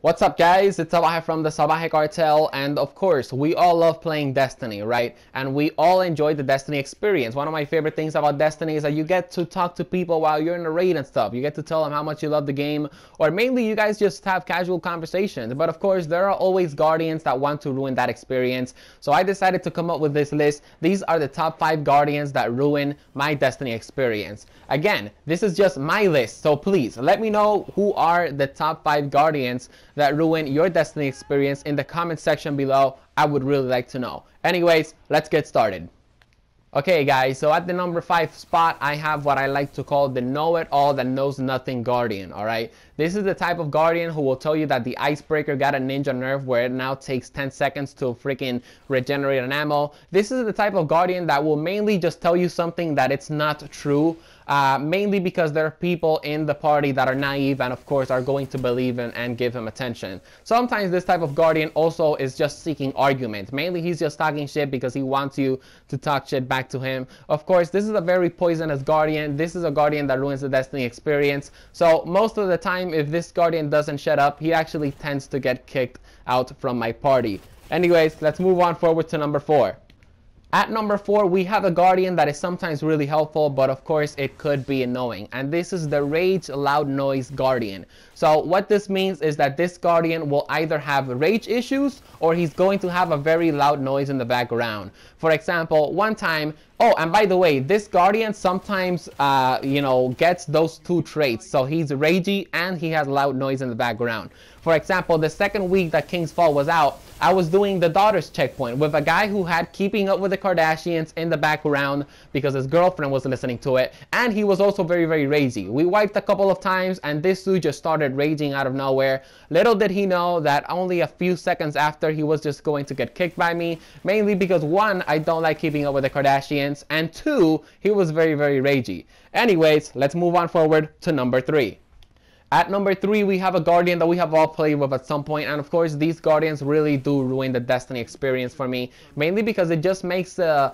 What's up, guys? It's Salvajee from the Salvajee Cartel, and of course, we all love playing Destiny, right? And we all enjoy the Destiny experience. One of my favorite things about Destiny is that you get to talk to people while you're in the raid and stuff. You get to tell them how much you love the game, or mainly you guys just have casual conversations. But of course, there are always Guardians that want to ruin that experience. So I decided to come up with this list. These are the top 5 Guardians that ruin my Destiny experience. Again, this is just my list, so please let me know who are the top 5 Guardians that ruin your Destiny experience in the comment section below. I would really like to know. Anyways, let's get started. Okay guys, so at the number 5 spot, I have what I like to call the know-it-all that knows nothing Guardian, alright? This is the type of Guardian who will tell you that the Icebreaker got a ninja nerf where it now takes 10 seconds to freaking regenerate an ammo. This is the type of Guardian that will mainly just tell you something that it's not true. Mainly because there are people in the party that are naive and of course are going to believe in and give him attention. Sometimes this type of Guardian also is just seeking argument. Mainly he's just talking shit because he wants you to talk shit back to him. Of course, this is a very poisonous Guardian. This is a Guardian that ruins the Destiny experience. So most of the time, if this Guardian doesn't shut up, he actually tends to get kicked out from my party. Anyways, let's move on forward to number 4. At number 4, we have a Guardian that is sometimes really helpful, but of course it could be annoying. And this is the Rage Loud Noise Guardian. So what this means is that this Guardian will either have rage issues or he's going to have a very loud noise in the background. For example, one time, oh, and by the way, this Guardian sometimes, gets those two traits. So he's ragey and he has loud noise in the background. For example, the second week that King's Fall was out, I was doing the Daughters checkpoint with a guy who had Keeping Up with the Kardashians in the background because his girlfriend was listening to it. And he was also very, very ragey. We wiped a couple of times and this dude just started raging out of nowhere. Little did he know that only a few seconds after he was just going to get kicked by me. Mainly because 1, I don't like Keeping Up with the Kardashians. And 2, he was very, very ragey. Anyways, let's move on forward to number 3. At number 3, we have a Guardian that we have all played with at some point, and of course these Guardians really do ruin the Destiny experience for me, mainly because it just makes the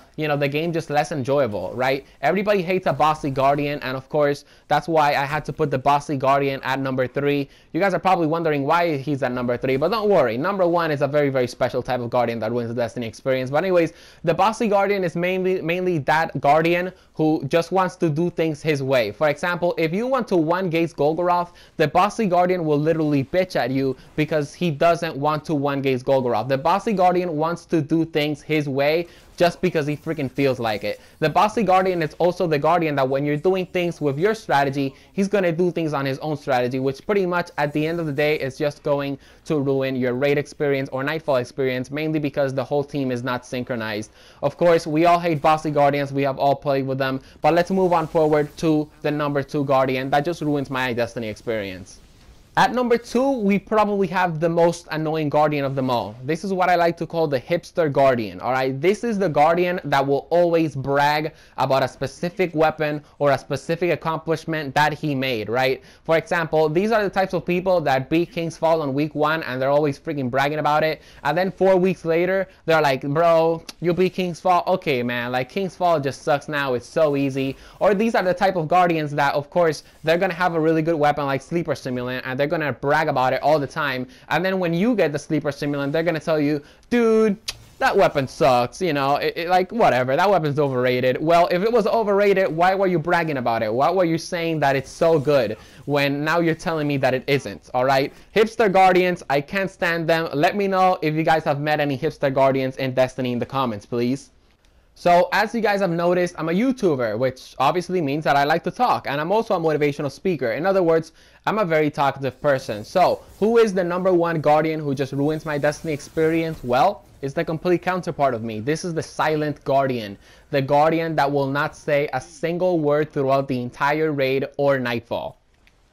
game just less enjoyable, right? Everybody hates a bossy Guardian, and of course that's why I had to put the bossy Guardian at number 3. You guys are probably wondering why he's at number 3, but don't worry, number 1 is a very, very special type of Guardian that ruins the Destiny experience. But anyways, the bossy Guardian is mainly that Guardian who just wants to do things his way. For example, if you want to 1-gate Golgoroth, the bossy Guardian will literally bitch at you because he doesn't want to 1-gate Golgoroth. The bossy Guardian wants to do things his way just because he freaking feels like it. The bossy Guardian is also the Guardian that when you're doing things with your strategy, he's going to do things on his own strategy, which pretty much at the end of the day is just going to ruin your raid experience or Nightfall experience, mainly because the whole team is not synchronized. Of course, we all hate bossy Guardians. We have all played with them. But let's move on forward to the number 2 Guardian that just ruins my Destiny experience. At number 2, we probably have the most annoying Guardian of them all. This is what I like to call the hipster Guardian, alright? This is the Guardian that will always brag about a specific weapon or a specific accomplishment that he made, right? For example, these are the types of people that beat King's Fall on week 1 and they're always freaking bragging about it. And then 4 weeks later, they're like, bro, you beat King's Fall? Okay, man, like King's Fall just sucks now. It's so easy. Or these are the type of Guardians that, of course, they're going to have a really good weapon like Sleeper Stimulant and they're gonna brag about it all the time, and then when you get the Sleeper Stimulant, they're gonna tell you, dude, that weapon sucks, like whatever, that weapon's overrated. Well, if it was overrated, why were you bragging about it? Why were you saying that it's so good when now you're telling me that it isn't? All right, hipster Guardians, I can't stand them. Let me know if you guys have met any hipster Guardians in Destiny in the comments, please. So, as you guys have noticed, I'm a YouTuber, which obviously means that I like to talk, and I'm also a motivational speaker. In other words, I'm a very talkative person. So, who is the number 1 Guardian who just ruins my Destiny experience? Well, it's the complete counterpart of me. This is the silent Guardian. The Guardian that will not say a single word throughout the entire raid or Nightfall.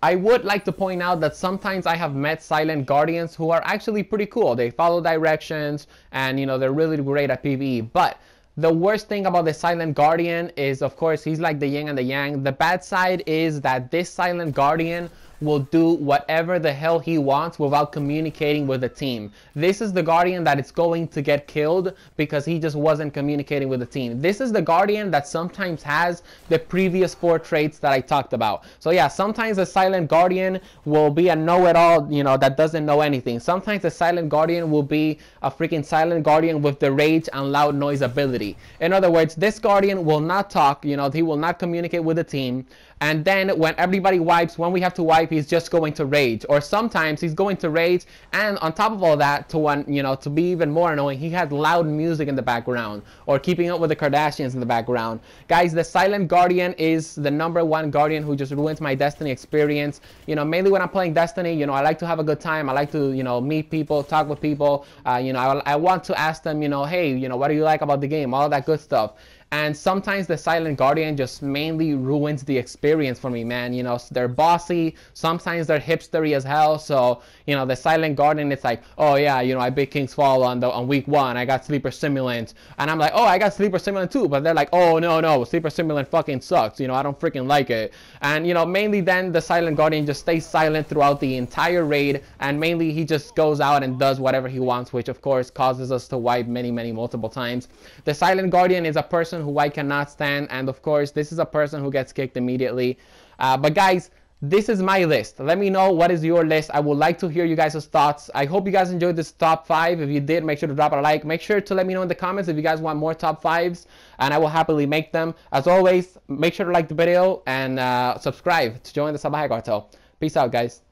I would like to point out that sometimes I have met silent Guardians who are actually pretty cool. They follow directions, and they're really great at PvE, but the worst thing about the silent Guardian is, of course, he's like the yin and the yang. The bad side is that this silent Guardian will do whatever the hell he wants without communicating with the team. This is the Guardian that is going to get killed because he just wasn't communicating with the team. This is the Guardian that sometimes has the previous 4 traits that I talked about. So yeah, sometimes the Silent Guardian will be a know-it-all, you know, that doesn't know anything. Sometimes the Silent Guardian will be a freaking Silent Guardian with the Rage and Loud Noise ability. In other words, this Guardian will not talk, you know, he will not communicate with the team. And then when everybody wipes, when we have to wipe, he's just going to rage. Or sometimes he's going to rage, and on top of all that, to be even more annoying, he has loud music in the background, or Keeping Up with the Kardashians in the background. Guys, the Silent Guardian is the #1 Guardian who just ruins my Destiny experience. You know, mainly when I'm playing Destiny, you know, I like to have a good time. I like to, you know, meet people, talk with people. You know, I want to ask them, you know, hey, you know, what do you like about the game? All that good stuff. And sometimes the Silent Guardian just mainly ruins the experience for me, man. You know, they're bossy, sometimes they're hipstery as hell. So, you know, the Silent Guardian, it's like, oh yeah, you know, I beat King's Fall on week 1. I got Sleeper Simulant. And I'm like, oh, I got Sleeper Simulant too. But they're like, oh, no, Sleeper Simulant fucking sucks. You know, I don't freaking like it. And, you know, mainly then the Silent Guardian just stays silent throughout the entire raid. And mainly he just goes out and does whatever he wants, which of course causes us to wipe multiple times. The Silent Guardian is a person who I cannot stand, and of course this is a person who gets kicked immediately. But guys, this is my list. Let me know what is your list. I would like to hear you guys' thoughts. I hope you guys enjoyed this top 5. If you did, make sure to drop a like. Make sure to let me know in the comments if you guys want more top 5s, and I will happily make them. As always, make sure to like the video and subscribe to join the Salvajee cartel. Peace out, guys.